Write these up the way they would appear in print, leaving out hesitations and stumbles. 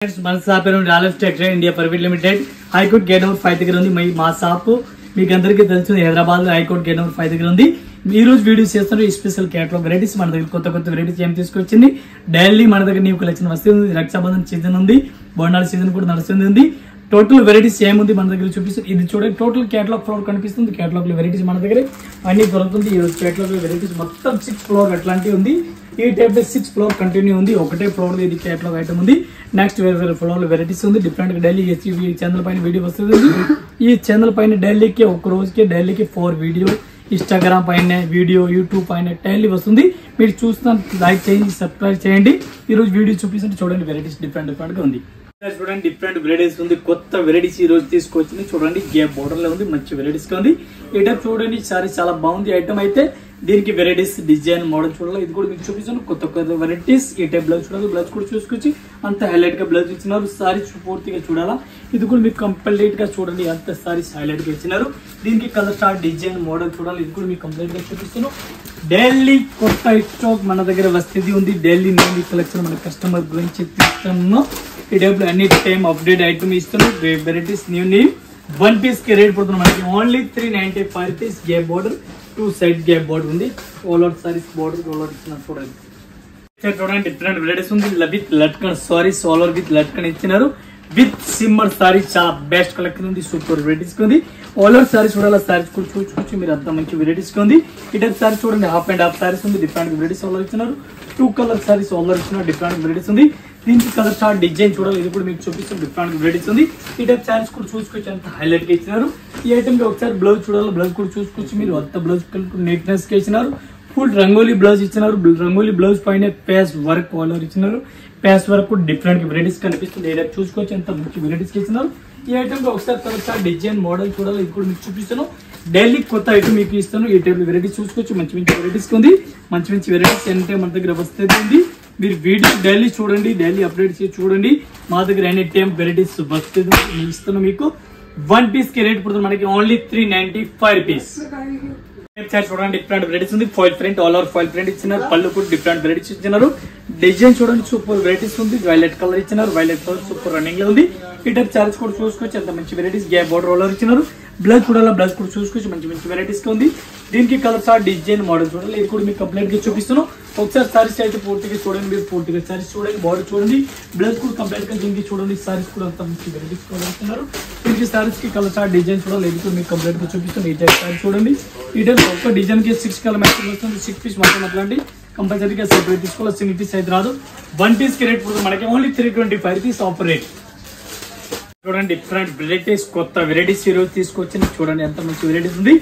మన షాప్ రాలెఫ్ textile India private limited high court gate number 5 దగ్గర ఉంది. మా షాప్ మీకు అందరికీ తెలుసు, హైదరాబాద్ లో హైకోర్ట్ గేట్ నెంబర్ 5 దగ్గర ఉంది. ఈ రోజు వీడియోస్ చేస్తున్నారు ఈ స్పెషల్ కేటలాగ్ వెరైటీస్. మన దగ్గర కొత్త కొత్త వెరైటీస్ ఏం తీసుకొచ్చింది. డైలీ మన దగ్గర న్యూ కలెక్షన్ వస్తుంది. రక్షాబంధన్ సీజన్ ఉంది, బోనాల సీజన్ కూడా నడుస్తుంది. టోటల్ వెరైటీస్ ఏముంది మన దగ్గర చూపిస్తుంది. ఇది చూడండి, టోటల్ కేటలాగ్ ఫ్లోర్ కనిపిస్తుంది. కేటలాగ్ లో వెరైటీస్ మన దగ్గర అన్ని దొరుకుతుంది. ఈ రోజు కేటలాగ్ లో వెరైటీస్ మొత్తం 6 ఫ్లోర్ అట్లాంటివి ఉంది. ఈ టైప్ లో 6 ఫ్లోర్ కంటిన్యూ ఉంది. ఒకటే ఫ్లోర్ లో ఇది కేటలాగ్ ఐటమ్ ఉంది. నెక్స్ట్ వేరే ఫ్లోర్ లో వెరైటీస్ ఉంది. డిఫరెంట్ గా డైలీ ఈ ఛానల్ పైన వీడియో వస్తుంది. ఈ ఛానల్ పైన డైలీకి ఒక రోజుకి డైలీకి 4 వీడియో, ఇన్స్టాగ్రామ్ పైన వీడియో, యూట్యూబ్ పైన డైలీ వస్తుంది. మీరు చూస్తున్న లైక్ చేయండి, సబ్స్క్రైబ్ చేయండి. ఈ రోజు వీడియో చూపిస్తుంటే చూడండి, వెరైటీస్ డిఫరెంట్ గా ఉంది. చూడండి, డిఫరెంట్ వెరైటీస్ ఉంది. కొత్త వెరైటీస్ ఈ రోజు తీసుకొచ్చింది. చూడండి, గ్యాప్ బోర్డర్ లో ఉంది, మంచి వెరైటీస్ గా ఉంది. ఈ టైప్ చూడండి, సారీ చాలా బాగుంది ఐటమ్. అయితే దీనికి వెరైటీస్ డిజైన్ మోడల్ చూడాలి. ఇది కూడా మీకు చూపిస్తాను. కొత్త కొత్త వెరైటీస్. ఈ టైప్ బ్లౌజ్ చూడాలి. బ్లౌజ్ కూడా చూసుకొచ్చి అంత హైలైట్ గా బ్లౌజ్ ఇచ్చినారు. సారీస్ పూర్తిగా చూడాలా. ఇది కూడా మీకు కంప్లీట్ గా చూడండి, అంత సారీస్ హైలైట్ గా ఇచ్చినారు. దీనికి కలర్ స్టార్ డిజైన్ మోడల్ చూడాలి. ఇది కూడా మీకు కంప్లీట్ గా చూపిస్తున్నాను. డైలీ కొత్త స్టాక్ మన దగ్గర వస్తుంది ఉంది. డైలీ న్యూ కలెక్షన్ మన కస్టమర్ గురించి ఇస్తున్నాం. ఈ టైప్ లో అన్ని టైం అప్డేట్ ఐటమ్ ఇస్తున్నాం. వెరైటీస్ న్యూ 1 పీస్ కి రేట్ పడుతుంది మనకి only 395 rupees. Gap border, 2 side gap border ఉంది. All over sarees border all over ఇచ్చినారు. చూడండి, డిఫరెంట్ వెరైటీస్ ఉంది. With latkan sarees all over with latkan ఇచ్చినారు. విత్ సిమ్మర్ సారీ చాలా బెస్ట్ కలెక్షన్ ఉంది. సూపర్ వెరైటీస్ ఉంది. ఆల్ ఓవర్ సారీస్ చూడాలి. సారీస్ కూడా చూసుకోవచ్చు మీరు, అంత మంచి వెరైటీస్ ఉంది. ఈ టైప్ సారీస్ చూడండి, హాఫ్ అండ్ హాఫ్ సారీస్ ఉంది. డిఫరెంట్ వెరైటీస్ ఆల్ ఓవర్ ఇచ్చినారు. 2 కలర్ సారీస్ ఆల్ ఓవర్ ఇచ్చినారు. డిఫరెంట్ వెరైటీస్ ఉంది. దీనికి కలర్ చార్ట్ డిజైన్ చూడాలి. ఇది కూడా మీకు చూపిస్తాం. డిఫరెంట్ వెరైటీస్ ఉంది. ఈ టైప్ సారీస్ కూడా చూసుకోవచ్చు, అంత హైలైట్ గా ఇచ్చినారు. ఈ ఐటమ్ కి ఒకసారి బ్లౌజ్ చూడాలి. బ్లౌజ్ కూడా చూసుకోవచ్చు మీరు, అంత బ్లౌజ్ నీట్నెస్ గా ఇచ్చినారు. ఫుల్ రంగోలీ బ్లౌజ్ ఇచ్చినారు. రంగోలీ బ్లౌజ్ పైన పేస్ వర్క్ ఆల్ ఓవర్ ఇచ్చినారు. పేస్ వర్క్ డిఫరెంట్ వెరైటీస్ కనిపిస్తుంది. ఈ టైప్ చూసుకోవచ్చు, అంత మంచి వెరైటీస్ ఇచ్చినారు. ఈ ఐటమ్ కి ఒకసారి కలర్ చార్ట్ డిజైన్ మోడల్ చూడాలి. ఇది కూడా మీకు చూపిస్తాను. డైలీ కొత్త ఐటమ్ మీకు ఇస్తాను. ఈ టైప్ వెరైటీస్ చూసుకోవచ్చు. మంచి మంచి వెరైటీస్ ఉంది. మంచి మంచి వెరైటీస్ అంటే మన దగ్గర వస్తుంది. మీరు వీడియో డైలీ చూడండి, డైలీ అప్డేట్ చేసి చూడండి. మా దగ్గర ఎనీ టైం వెరైటీస్ వస్తుంది ఇస్తున్నాను. మీకు 1 పీస్ కి రేట్ పడుతుంది మనకి ఓన్లీ 395 రూపీస్. చూడండి, డిఫరెంట్ వెరైటీస్ ఉంది. Foil print all over foil print ఇచ్చినారు. పళ్ళు కూడా డిఫరెంట్ వెరైటీస్ ఇచ్చినారు. డిజైన్ చూడండి, సూపర్ వెరైటీస్ ఉంది. వైలెట్ కలర్ ఇచ్చినారు. వైలెట్ కలర్ సూపర్ రన్నింగ్ లో ఉంది. ఈ టైప్ చార్జ్ కూడా చూసుకోవచ్చు, అంత మంచి varieties. Gap border all over ఇచ్చినారు. బ్లౌజ్ చూడాలి. బ్లౌజ్ కూడా చూసుకోవచ్చు, మంచి మంచి వెరైటీస్ ఉంది. దీనికి కలర్ చార్ట్ డిజైన్ మోడల్ చూడాలి. ఇది కూడా మీకు కంప్లీట్ గా చూపిస్తున్నాను. ఒకసారి సారీస్ అయితే పూర్తిగా చూడండి, మీరు పూర్తిగా సారీస్ చూడండి, బార్డర్ చూడండి, బ్లౌజ్ కూడా కంప్లీట్ గా దీనికి చూడండి. సారీస్ కూడా అంత మంచి వెరైటీస్ ఇస్తున్నారు. దీనికి సారీస్ కి కలర్ చార్ట్ డిజైన్ చూడాలి. ఇది కూడా మీకు కంప్లీట్ గా చూపిస్తున్నాను. ఈ టైప్ సారీ చూడండి. ఈ టైప్ ఒక్క డిజైన్ కి 6 కలర్ మ్యాచింగ్ వస్తుంది. 6 పీస్ మాత్రం అట్లాంటి కంపల్సరీగా సెపరేట్ తీసుకోవాలి. సింగిల్ పీస్ అయితే రాదు. 1 పీస్ కి రేట్ పడుతుంది మనకి ఓన్లీ 325 రూపీస్ ఆఫర్ రేట్. చూడండి, డిఫరెంట్ వెరైటీస్, కొత్త వెరైటీస్ ఈ రోజు తీసుకొచ్చింది. చూడండి, ఎంత మంచి వెరైటీస్ ఉంది.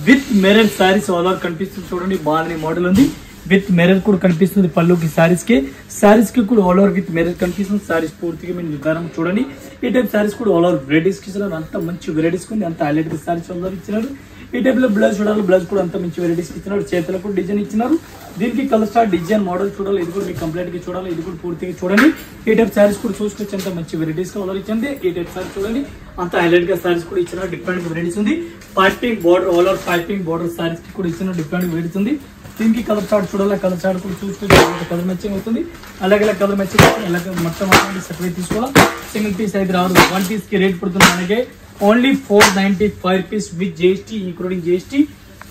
విత్ మెరర్ సారీస్ ఆల్ ఓవర్ కనిపిస్తుంది. చూడండి, బాగా మోడల్ ఉంది. విత్ మెరర్ కూడా కనిపిస్తుంది. పళ్ళుకి సారీస్ కి కూడా ఆల్ ఓవర్ విత్ మెరర్ కనిపిస్తుంది. సారీస్ పూర్తిగా మీరు నిర్ధారణ చూడండి. ఈ టైప్ సారీస్ కూడా ఆల్ ఓవర్ వెరైటీస్ కి ఇచ్చినారు. అంత మంచి వెరైటీస్ ఉంది. అంత హైలైట్ గా సారీస్ ఆల్ ఓవర్ ఇచ్చినారు. ఈ టైప్ లో బ్లౌజ్ చూడాలి. బ్లౌజ్ కూడా అంత మంచి వెరైటీస్ ఇచ్చినారు. చేతులకు డిజైన్ ఇచ్చినారు. దీనికి కలర్ స్టార్ డిజైన్ మోడల్ చూడాలి. ఇది కూడా మీకు కంప్లీట్ గా చూడాలి. ఇది కూడా పూర్తిగా చూడండి. ఈ టైప్ సారీస్ కూడా చూసుకోవచ్చు, అంత మంచి వెరైటీస్ ఆల్ ఓవర్ ఇచ్చింది. ఈ టైప్ సారీస్ చూడండి, అంత హైలైట్ గా సారీస్ కూడా ఇచ్చినారు. డిఫరెంట్ వెరైటీస్ ఉంది. Piping border all over piping border saris కి కూడా ఇచ్చిన డిఫరెంట్ వెరైటీస్ ఉంది. దీనికి కలర్ చార్ట్ చూడాలి. కలర్ చార్ట్ కూడా చూసుకోవచ్చు, కలర్ మ్యాచింగ్ అవుతుంది. అలాగే కలర్ మ్యాచింగ్ అలాగే మొత్తం సెపరేట్ తీసుకోవాలి. సింగిల్ పీస్ అయితే రాదు. 1 పీస్ కి రేట్ పడుతుంది మనకి only 495 rupees with GST including GST.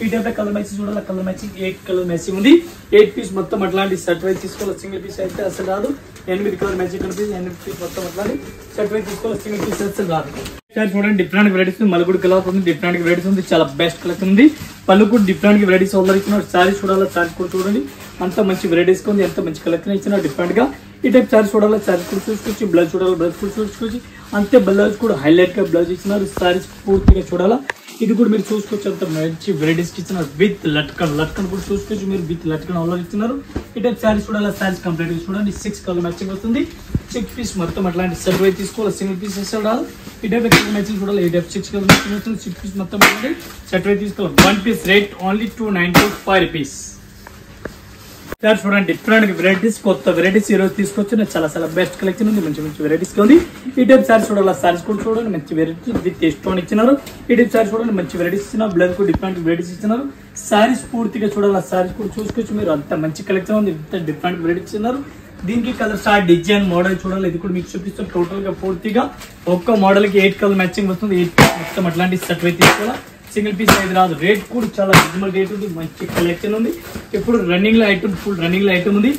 ఈ టైప్ లో కలర్ మ్యాచింగ్ చూడాలి. కలర్ మ్యాచింగ్ 8 కలర్ మ్యాచింగ్ ఉంది. 8 పీస్ మొత్తం అట్లాంటి సెట్ వైజ్ తీసుకోవాలి. సింగిల్ పీస్ అయితే అసలు రాదు. 8 కలర్ మ్యాచింగ్ కనిపిస్తుంది. 8 పీస్ మొత్తం అట్లాంటి సెట్ వైజ్ తీసుకోవాలి. సింగిల్ పీస్ అసలు రాదు. చూడండి, డిఫరెంట్ వెరైటీస్ ఉంది. మలుగుడు కలర్ ఉంది. డిఫరెంట్ వెరైటీస్ ఉంది. చాలా బెస్ట్ కలెక్షన్ ఉంది. పళ్ళు కూడా డిఫరెంట్ వెరైటీస్ ఆల్ ఇచ్చినారు. సారీస్ చూడాలి. సారీస్ కూడా చూడండి, అంత మంచి వెరైటీస్ ఉంది. ఎంత మంచి కలెక్షన్ ఇచ్చినారు డిఫరెంట్ గా. ఈ టైప్ సారీస్ చూడాలి. సారీస్ కూడా చూసుకోవచ్చు. బ్లౌజ్ చూడాలి. బ్లౌజ్ కూడా చూసుకోవచ్చు. అంతే బ్లౌజ్ కూడా హైలైట్ గా బ్లౌజ్ ఇచ్చినారు. సారీస్ పూర్తిగా చూడాలా. ఇది కూడా మీరు చూసుకోవచ్చు, అంత మంచి వెరైటీస్ ఇచ్చినారు. విత్ లట్కన్ కూడా చూసుకోవచ్చు మీరు. విత్ లట్కన్ ఆల్ ఇచ్చినారు. ఈ టైప్ సారీస్ చూడాలి. సారీస్ కంప్లీట్ గా చూడండి. 6 కలర్ మ్యాచింగ్ వస్తుంది. 6 పీస్ మొత్తం అట్లాంటి సెట్ వైజ్ తీసుకోవాలి. సింగిల్ పీస్ రాదు. ఈ టైప్ కలర్ మ్యాచింగ్ చూడాలి. ఈ టైప్ 6 కలర్ మ్యాచింగ్ వస్తుంది. 6 పీస్ మొత్తం అట్లాంటి సెట్ వైజ్ తీసుకోవాలి. 1 పీస్ రేట్ ఓన్లీ 295 రూపీస్. చూడండి, డిఫరెంట్ వెరైటీస్, కొత్త వెరైటీస్ ఈ రోజు తీసుకొచ్చిన చాలా బెస్ట్ కలెక్షన్ ఉంది. మంచి మంచి వెరైటీస్ ఉంది. ఈ టైప్ సారీస్ చూడాలి. సారీస్ కూడా చూడండి, మంచి వెరైటీస్ విత్ స్టోన్ ఇచ్చినారు. ఈ టైప్ సారీస్ చూడండి, మంచి వెరైటీస్ ఇచ్చినారు. బ్లౌజ్ కూడా డిఫరెంట్ వెరైటీస్ ఇచ్చినారు. సారీస్ పూర్తిగా చూడాలి. సారీస్ కూడా చూసుకోవచ్చు మీరు, అంత మంచి కలెక్షన్ ఉంది. డిఫరెంట్ వెరైటీస్ ఇచ్చినారు. దీనికి కలర్ స్టార్ట్ డిజైన్ మోడల్ చూడాలి. ఇది కూడా మీకు చూపిస్తాం. టోటల్ గా పూర్తిగా ఒక్క మోడల్ కి 8 కలర్ మ్యాచింగ్ వస్తుంది. 8 పీస్ మొత్తం అట్లాంటి సెట్ అయితే తీసుకోవాలా. సింగిల్ పీస్ అయితే రాదు. రేట్ కూడా చాలా రీజనబుల్ రేట్ ఉంది. మంచి కలెక్షన్ ఉంది. ఇప్పుడు రన్నింగ్ లో ఐటమ్ ఫుల్ రన్నింగ్ లో ఐటమ్ ఉంది.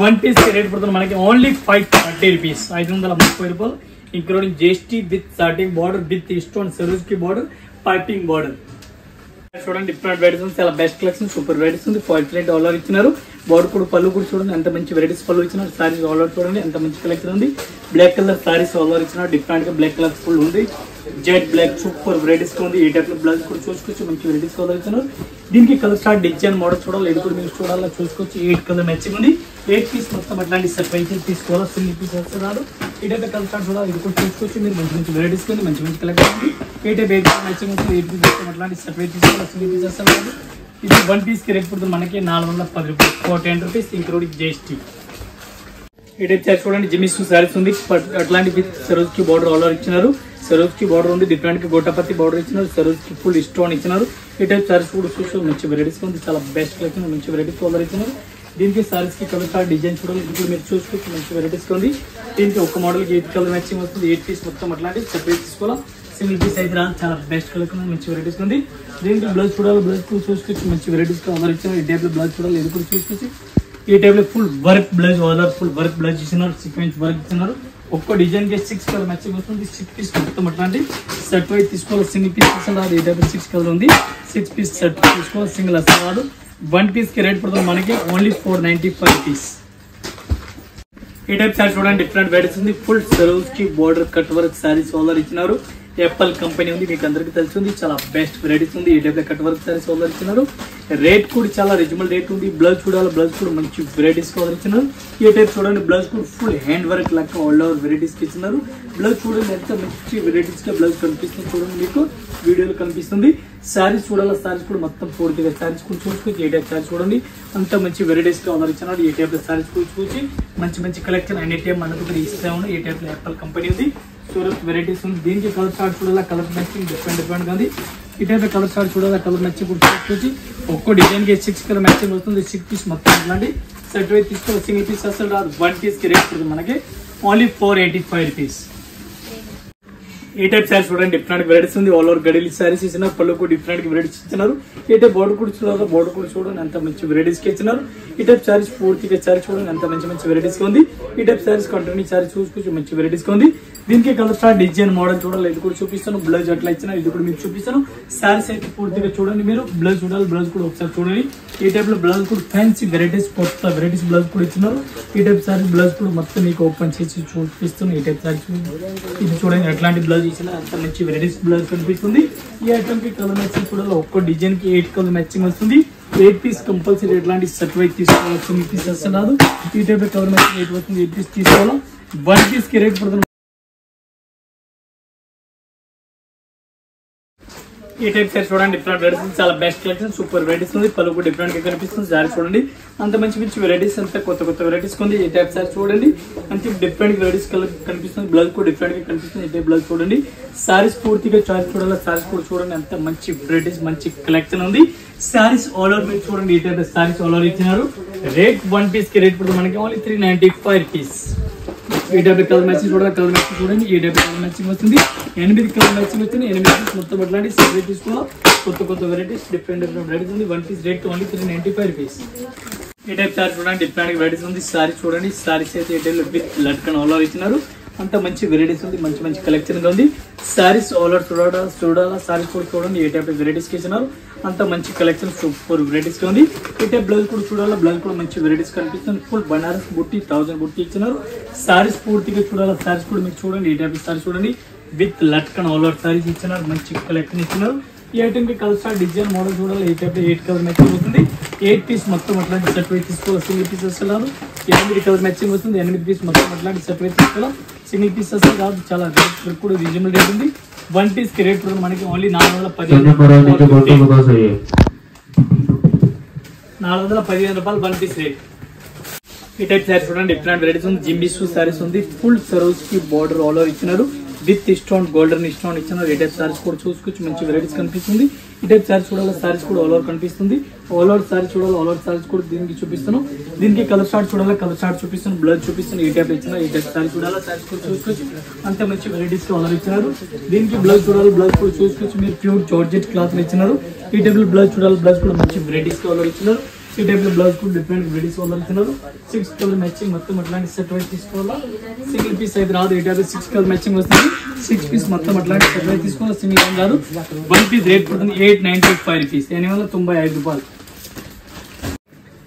1 పీస్ కి రేట్ పడుతుంది మనకి ఓన్లీ 530 రూపీస్, 530 రూపాయలు, including GST with starting border with stone Saroj కి బార్డర్ పైపింగ్ బార్డర్. చూడండి డిఫరెంట్ వెరైటీస్ ఉంది. చాలా బెస్ట్ కలెక్షన్, సూపర్ వెరైటీస్ ఉంది. ఫాల్ ప్లేట్ ఆల్ ఓవర్ ఇచ్చినారు. బార్డర్ కూడా పళ్ళు కూడా చూడండి ఎంత మంచి వెరైటీస్ పళ్ళు ఇచ్చినారు. సారీస్ ఆల్ ఓవర్ చూడండి ఎంత మంచి కలెక్షన్ ఉంది. Black colour saris all over ఇచ్చినారు. డిఫరెంట్ గా బ్లాక్ కలర్ ఫుల్ ఉంది. జెడ్ బ్లాక్ సూపర్ వెరైటీస్ ఉంది. ఈ టైప్ లో బ్లౌజ్ కూడా చూసుకోవచ్చు. మంచి వెరైటీస్ ఆల్ ఓవర్ ఇచ్చినారు. దీనికి కలర్ స్టార్ట్ డిజైన్ మోడల్ చూడాలి. ఇది కూడా మీరు చూడాలి చూసుకోవచ్చు. 8 కలర్ మ్యాచింగ్ ఉంది. 8 పీస్ మొత్తం అట్లాంటి సెట్ పైకి తీసుకోవాలి. సింగిల్ పీస్ వస్తే రాదు. ఈ టైప్ కలర్ స్టార్ట్ చూడాలి. ఇది కూడా చూసుకోవచ్చు. మీరు మంచి మంచి వెరైటీస్ ఉంది. మంచి మంచి కలెక్షన్ ఉంది. 8 మ్యాచింగ్ ఉంటుంది. 8 పీస్ మొత్తం అట్లాంటి సెట్ పైకి తీసుకోవాలి. సింగిల్ పీస్ వస్తే రాదు. ఇది 1 పీస్ కి రేట్ పడుతుంది మనకి 410 రూపాయలు, 410 రూపీస్ ఇంక్లూడింగ్ జిఎస్టీ. ఈ టైప్ చార్జ్ చూడండి. జిమిస్ సారీస్ ఉంది. అట్లాంటి విత్ సరోజ్ కి బార్డర్ ఆల్ ఓవర్ ఇచ్చినారు. సరోజ్ కి బార్డర్ ఉంది. డిఫరెంట్ కి గోటాపత్తి బార్డర్ ఇచ్చినారు. సరోజ్ కి ఫుల్ స్టోన్ ఇచ్చినారు. ఈ టైప్ సారీస్ కూడా చూసి మంచి వెరైటీస్ ఉంది. చాలా బెస్ట్ కలెక్షన్, మంచి వెరైటీస్ ఆల్ ఓవర్ ఇచ్చినారు. దీనికి సారీస్ కి కలర్ స్టార్ డిజైన్ చూడాలి. ఇప్పుడు మీరు చూసుకోవచ్చు. మంచి వెరైటీస్ ఉంది. దీనికి ఒక మోడల్ కి 8 కలర్ మ్యాచింగ్ వస్తుంది. 8 పీస్ మొత్తం అట్లాంటి సెపరేట్ తీసుకోవాలా. సింగిల్ పీస్ అయితే రాదు. చాలా బెస్ట్ కలెక్షన్, మంచి వెరైటీస్ ఉంది. దీనికి బ్లౌజ్ చూడాలి. బ్లౌజ్ కూడా చూసుకోవచ్చు. మంచి వెరైటీస్ ఆర్డర్ ఇచ్చినారు. ఈ టైప్ లో బ్లౌజ్ చూడాలి. ఇది కూడా చూసుకోవచ్చు. ఈ టైప్ లో full work blouse order, full work blouse ఇచ్చినారు. సీక్వెన్స్ వర్క్ ఇచ్చినారు. ఒక్క డిజైన్ కి 6 కలర్ మ్యాచింగ్ వస్తుంది. 6 పీస్ మొత్తం అట్లాంటి సెట్ వైజ్ తీసుకోవాలి. సింగిల్ పీస్ అసలు రాదు. ఈ టైప్ 6 కలర్ ఉంది. 6 పీస్ సెట్ తీసుకోవాలి. సింగిల్ అసలు రాదు. 1 పీస్ కి రేట్ పడుతుంది మనకి ఓన్లీ 495 రూపీస్. ఈ టైప్ సారీ చూడండి. డిఫరెంట్ వెరైటీస్ ఉంది. ఫుల్ సరోజ్ కి border cut work saris order ఇచ్చినారు. ఎప్పల్ కంపెనీ ఉంది. మీకు అందరికి తెలిసింది. చాలా బెస్ట్ వెరైటీస్ ఉంది. ఈ type cut work saris order ఇచ్చినారు. రేట్ కూడా చాలా రీజనబుల్ రేట్ ఉంది. బ్లౌజ్ చూడాలి. బ్లౌజ్ కూడా మంచి వెరైటీస్ ఆర్డర్ ఇచ్చినారు. ఈ టైప్ చూడండి. బ్లౌజ్ కూడా ఫుల్ హ్యాండ్ వర్క్ లెక్క ఆల్ ఓవర్ వెరైటీస్ ఇచ్చినారు. బ్లౌజ్ చూడండి ఎంత మంచి వెరైటీస్ గా బ్లౌజ్ కనిపిస్తుంది. చూడండి మీకు వీడియోలో కనిపిస్తుంది. సారీస్ చూడాలి. సారీస్ కూడా మొత్తం పూర్తిగా సారీస్ కూడా చూసుకోవచ్చు. ఏ టైప్ సారీస్ చూడండి అంత మంచి వెరైటీస్ గా ఆర్డర్ ఇచ్చినారు. ఈ టైప్ లో సారీస్ కూడా చూసి మంచి మంచి కలెక్షన్ ఎనీ టైం మనకు ఇస్తే ఉన్నాయి. ఈ టైప్ లో ఎప్పల్ కంపెనీ ఉంది. సూరత్ వెరైటీస్ ఉంది. దీనికి కలర్ స్టార్ట్ చూడాలి. కలర్ మ్యాచింగ్ డిఫరెంట్ గా ఉంది. ఈ టైప్ కలర్ స్టార్ట్ చూడాలి. కలర్ మ్యాచింగ్ కూడా చూసుకోవచ్చు. ఒక్కో డిజైన్ కి 6 కలర్ మ్యాచింగ్ వస్తుంది. 6 పీస్ మొత్తం ఇట్లాంటి సెట్ వైజ్ తీసుకోవాలి. సింగిల్ పీస్ అసలు రాదు. 1 పీస్ కి రేట్ పడుతుంది మనకి ఓన్లీ 485 రూపీస్. ఈ టైప్ సారీస్ చూడండి. డిఫరెంట్ వెరైటీస్ ఉంది. ఆల్ ఓవర్ గడిలి సారీస్ ఇచ్చినారు. పళ్ళు కూడా డిఫరెంట్ వెరైటీస్ ఇచ్చినారు. ఈ టైప్ బోర్డర్ కూడా చూడాలి. బోర్డర్ కూడా చూడండి ఎంత మంచి వెరైటీస్ కి ఇచ్చినారు. ఈ టైప్ సారీస్ పూర్తిగా సారీస్ చూడండి ఎంత మంచి మంచి వెరైటీస్ ఉంది. ఈ టైప్ సారీస్ కంటిన్యూ సారీస్ చూసుకోవచ్చు. మంచి వెరైటీస్ ఉంది. దీనికి కలర్ స్టార్ డిజైన్ మోడల్ చూడాలి. ఇది కూడా చూపిస్తాను. బ్లౌజ్ అట్లా ఇచ్చిన ఇది కూడా మీకు చూపిస్తాను. సారీస్ అయితే పూర్తిగా చూడండి. మీరు బ్లౌజ్ చూడాలి. బ్లౌజ్ కూడా ఒకసారి చూడండి. ఈ టైప్ లో బ్లౌజ్ కూడా ఫ్యాన్సీ వెరైటీస్ కొత్త వెరైటీస్ బ్లౌజ్ కూడా ఇచ్చినారు. ఈ టైప్ సారీ బ్లౌజ్ కూడా మొత్తం మీకు ఓపెన్ చేసి చూపిస్తున్నాను. ఈ టైప్ సారీ ఇది చూడండి ఎట్లాంటి బ్లౌజ్ ఇచ్చిన అంత మంచి వెరైటీస్ బ్లౌజ్ కనిపిస్తుంది. ఈ ఐటమ్ కి కలర్ మ్యాచింగ్ చూడాలి. ఒక్కో డిజైన్ కి 8 కలర్ మ్యాచింగ్ వస్తుంది. 8 పీస్ కంపల్సరీ ఎట్లాంటి సెట్ వైజ్ తీసుకోవాలి. 8 పీస్ అసలు రాదు. ఈ టైప్ లో కలర్ మ్యాచింగ్ 8 వస్తుంది. 8 పీస్ తీసుకోవాలా. 1 పీస్ కి రేట్ పడుతుంది. ఈ టైప్ సారీ చూడండి. డిఫరెంట్ వెరైటీస్ చాలా బెస్ట్ కలెక్షన్, సూపర్ వెరైటీస్ ఉంది. పలు కూడా డిఫరెంట్ గా కనిపిస్తుంది. సారీ చూడండి అంత మంచి మంచి వెరైటీస్ అంతా కొత్త వెరైటీస్ ఉంది. ఈ టైప్ సారీ చూడండి అంతే డిఫరెంట్ వెరైటీస్ కలర్ కనిపిస్తుంది. బ్లౌజ్ కూడా డిఫరెంట్ గా కనిపిస్తుంది. ఈ టైప్ బ్లౌజ్ చూడండి. సారీస్ పూర్తిగా చార్జ్ చూడాలి. సారీస్ కూడా చూడండి అంత మంచి వెరైటీస్ మంచి కలెక్షన్ ఉంది. సారీస్ ఆల్ ఓవర్ మీరు చూడండి. ఈ టైప్ సారీస్ ఆల్ ఓవర్ ఇచ్చినారు. రేట్ 1 పీస్ కి రేట్ పడుతుంది మనకి ఓన్లీ 395 రూపీస్. ఈ టైప్ కలర్ మ్యాచింగ్ చూడాలి. కలర్ మ్యాచింగ్ చూడండి. ఈ టైప్ కలర్ మ్యాచింగ్ వస్తుంది. 8 కలర్ మ్యాచింగ్ వచ్చింది. 8 పీస్ మొత్తం అట్లాంటి సెపరేట్ తీసుకోవాలి. కొత్త వెరైటీస్ డిఫరెంట్ వెరైటీస్ ఉంది. 1 పీస్ రేట్ ఓన్లీ 395 రూపీస్. ఈ టైప్ సారీ చూడండి. డిఫరెంట్ వెరైటీస్ ఉంది. సారీ చూడండి. సారీస్ అయితే ఈ type with latkan all over ఇచ్చినారు. అంత మంచి వెరైటీస్ ఉంది. మంచి కలెక్షన్ గా ఉంది. సారీస్ ఆల్ ఓవర్ చూడాలా. సారీస్ కూడా చూడండి. ఏ టైప్ వెరైటీస్ కి ఇచ్చినారు. అంత మంచి కలెక్షన్ సూపర్ వెరైటీస్ గా ఉంది. ఈ టైప్ బ్లౌజ్ కూడా చూడాలా. బ్లౌజ్ కూడా మంచి వెరైటీస్ కనిపిస్తుంది. ఫుల్ బనారస్ బుట్టి 1000 బుట్టి ఇచ్చినారు. సారీస్ పూర్తిగా చూడాలా. సారీస్ కూడా మీరు చూడండి. ఈ టైప్ సారీస్ చూడండి with latkan all over saris ఇచ్చినారు. మంచి కలెక్షన్ ఇచ్చినారు. ఈ ఐటమ్ కి కలర్ స్టార్ డిజైన్ మోడల్ చూడాలి. ఈ టైప్ 8 కలర్ మ్యాచింగ్ అవుతుంది. 8 పీస్ మొత్తం అట్లాంటి సెట్ వైజ్ తీసుకోవాలి. సింగిల్ పీస్ అసలు 8 కలర్ మ్యాచింగ్ వస్తుంది. 8 పీస్ మొత్తం అట్లాంటి సెట్ వైజ్ తీసుకోవాలి. సింగిల్ పీస్ అసలు కాదు. చాలా రేట్ కూడా రీజనబుల్ రేట్ ఉంది. 1 పీస్ కి రేట్ మనకి ఓన్లీ 415 రూపాయలు 1 పీస్ రేట్. ఈ టైప్ సారీస్ చూడండి. డిఫరెంట్ వెరైటీస్ ఉంది. జిమ్మిస్ సారీస్ ఉంది. ఫుల్ సరోజ్ కి బార్డర్ ఆల్ ఓవర్ ఇచ్చినారు. విత్ స్టోన్ గోల్డెన్ స్టోన్ ఇచ్చినారు. ఈ టైప్ సారీస్ కూడా చూసుకోవచ్చు. మంచి వెరైటీస్ కనిపిస్తుంది. ఈ టైప్ సారీస్ చూడాలి, సారీస్ కూడా ఆల్ ఓవర్ కనిపిస్తుంది. ఆల్ ఓవర్ సారీస్ చూడాలి, ఆల్ ఓవర్ సారీస్ కూడా దీనికి చూపిస్తాను. దీనికి కలర్ షార్ట్ చూడాలి, కలర్ షార్ట్ చూపిస్తాను, బ్లౌజ్ చూపిస్తాను. ఈ టైప్ ఇచ్చిన ఈ టైప్ సారీ చూడాలి, సారీస్ కూడా చూసుకోవచ్చు. అంతే మంచి వెరైటీస్ ఆర్డర్ ఇచ్చినారు. దీనికి బ్లౌజ్ చూడాలి, బ్లౌజ్ కూడా చూసుకోవచ్చు. మీరు ప్యూర్ జార్జెట్ క్లాత్ ఇచ్చినారు. ఈ టైప్ లో బ్లౌజ్ చూడాలి, బ్లౌజ్ కూడా మంచి వెరైటీస్ ఆర్డర్ ఇచ్చినారు. ఈ టైప్ లో బ్లౌజ్ కూడా డిఫరెంట్ వెరైటీస్ ఆర్డర్ ఇచ్చినారు. 6 కలర్ మ్యాచింగ్ మొత్తం అట్లాంటి సెట్ వైజ్ తీసుకోవాలా. సింగిల్ పీస్ అయితే రాదు. ఈ టైప్ 6 కలర్ మ్యాచింగ్ వస్తుంది. 6 పీస్ మొత్తం అట్లాంటి సెట్ వైజ్ తీసుకోవాలి. సింగిల్ ఏం కాదు. 1 పీస్ రేట్ పడుతుంది 895 రూపీస్, దీనివల్ల 95 రూపాయలు.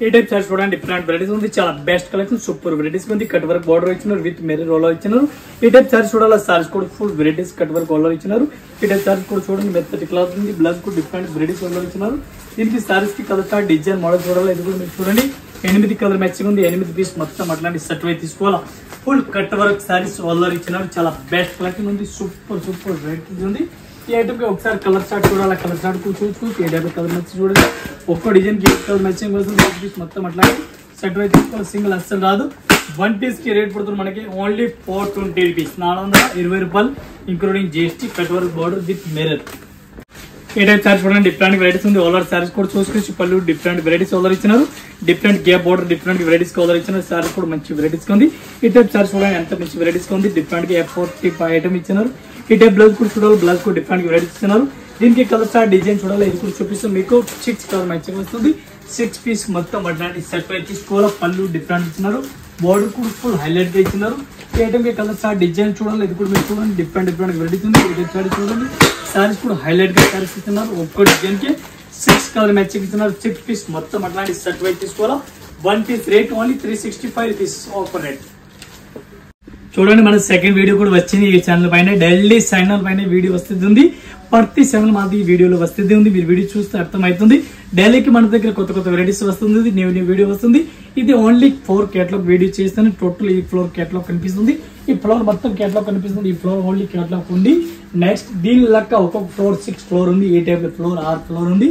ఈ టైప్ సారీస్ చూడండి, డిఫరెంట్ వెరైటీస్ ఉంది. చాలా బెస్ట్ కలెక్షన్, సూపర్ వెరైటీస్ ఉంది. కట్ వర్క్ బార్డర్ ఇచ్చినారు, విత్ మెరీన్ రోలర్ ఇచ్చినారు. ఈ టైప్ సారీస్ చూడాలి, సారీస్ కూడా full varieties cut work roller ఇచ్చినారు. ఈ టైప్ సారీస్ కూడా చూడండి, మెత్తటి క్లాత్ ఉంది. బ్లౌజ్ కూడా డిఫరెంట్ వెరైటీస్ రోలర్ ఇచ్చినారు. దీనికి సారీస్ కి కలర్ చార్ట్ డిజైన్ మోడల్ చూడాలి. ఇది కూడా మీరు చూడండి, 8 కలర్ మ్యాచింగ్ ఉంది. 8 పీస్ మొత్తం అట్లాంటి సెట్ వై తీసుకోవాలా. Full cut work saris roller ఇచ్చినారు. చాలా బెస్ట్ కలెక్షన్ ఉంది, సూపర్ సూపర్ వెరైటీస్ ఉంది. ఈ ఐటమ్ కి ఒకసారి కలర్ చార్ట్ చూడాలి, కలర్ చార్ట్ చూసుకోవచ్చు. ఏ టైప్ కలర్ మ్యాచింగ్ చూడండి, ఒక్కో డిజైన్ కి కలర్ మ్యాచింగ్ వస్తుంది. 8 పీస్ మొత్తం అట్లాగే సెట్ వై తీసుకోవాలి. సింగిల్ అస్సలు రాదు. 1 పీస్ కి రేట్ పడుతుంది మనకి ఓన్లీ 420 రూపీస్, 420 రూపాయలు, including GST. Cut work border with mirror. ఈ టైప్ సారీస్ చూడండి, డిఫరెంట్ వెరైటీస్ ఉంది. ఆల్ ఓవర్ సారీస్ కూడా చూసుకోవచ్చు. పళ్ళు డిఫరెంట్ వెరైటీస్ ఆర్డర్ ఇచ్చినారు. Different gap border different varieties order ఇచ్చినారు. సారీస్ కూడా మంచి వెరైటీస్ ఉంది. ఈ టైప్ సారీస్ చూడండి, ఎంత మంచి వెరైటీస్ ఉంది. డిఫరెంట్ గా F45 ఐటమ్ ఇచ్చినారు. ఈ టైప్ బ్లౌజ్ కూడా చూడాలి, బ్లౌజ్ కూడా డిఫరెంట్ వెరైటీస్ ఇచ్చినారు. దీనికి కలర్ స్టార్ డిజైన్ చూడాలి. ఇది కూడా చూపిస్తాం మీకు. 6 కలర్ మ్యాచింగ్ వస్తుంది. 6 పీస్ మొత్తం అట్లాంటి సెట్ పై తీసుకోవాలి. పళ్ళు డిఫరెంట్ ఇచ్చినారు. బోర్డర్ కూడా ఫుల్ హైలైట్ గా ఇచ్చినారు. ఈ ఐటమ్ కి కలర్ స్టార్ డిజైన్ చూడాలి. ఇది కూడా మీరు చూడండి, డిఫరెంట్ వెరైటీస్ ఉంది. సారీ చూడండి, సారీస్ కూడా హైలైట్ గా సారీస్ ఇస్తున్నారు. ఒక్కో డిజైన్ కి 6 కలర్ మ్యాచింగ్ ఇస్తున్నారు. 6 పీస్ మొత్తం అట్లాంటి సెట్ వై తీసుకోవాలా. 1 piece rate only 365 rupees offer rate. చూడండి, మన సెకండ్ వీడియో కూడా వచ్చింది ఈ ఛానల్ పైన. డైలీ ఛానల్ పైన వీడియో వస్తుంది. ప్రతి 7 మాది ఈ వీడియోలో వస్తుంది ఉంది. మీరు వీడియో చూస్తే అర్థమవుతుంది. డైలీకి మన దగ్గర కొత్త కొత్త వెరైటీస్ వస్తుంది. న్యూ వీడియో వస్తుంది. ఇది ఓన్లీ 4 కేటలాగ్ వీడియో చేస్తాను. టోటల్ ఈ ఫ్లోర్ కేటలాగ్ కనిపిస్తుంది. ఈ ఫ్లోర్ మొత్తం కేటలాగ్ కనిపిస్తుంది. ఈ ఫ్లోర్ ఓన్లీ కేటలాగ్ ఉంది. నెక్స్ట్ దీని లెక్క ఒక్కొక్క ఫ్లోర్ 6 ఫ్లోర్ ఉంది. ఈ టైప్ ఫ్లోర్ 6 ఫ్లోర్ ఉంది.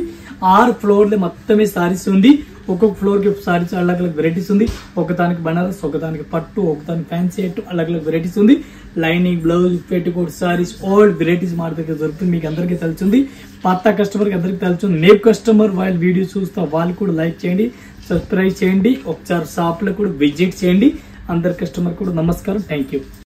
6 ఫ్లోర్ లో మొత్తమే సారీస్ ఉంది. ఒక్కొక్క ఫ్లోర్ కి సారీస్ అలగ్ అలగ్ వెరైటీస్ ఉంది. ఒకదానికి బనారస్, ఒకదానికి పట్టు, ఒకదానికి ఫ్యాన్సీ ఐటమ్, అలగ్ అలగ్ వెరైటీస్ ఉంది. Lining, blouse, petticoat saris, all varieties మా దగ్గర దొరుకుతుంది. మీకు అందరికీ తెలుస్తుంది. పాత కస్టమర్ కి అందరికీ తెలుస్తుంది. న్యూ కస్టమర్ వాళ్ళు వీడియో చూస్తా వాళ్ళు కూడా లైక్ చేయండి, సబ్స్క్రైబ్ చేయండి. ఒకసారి షాప్ లో కూడా విజిట్ చేయండి. అందరి కస్టమర్ కూడా నమస్కారం. Thank you.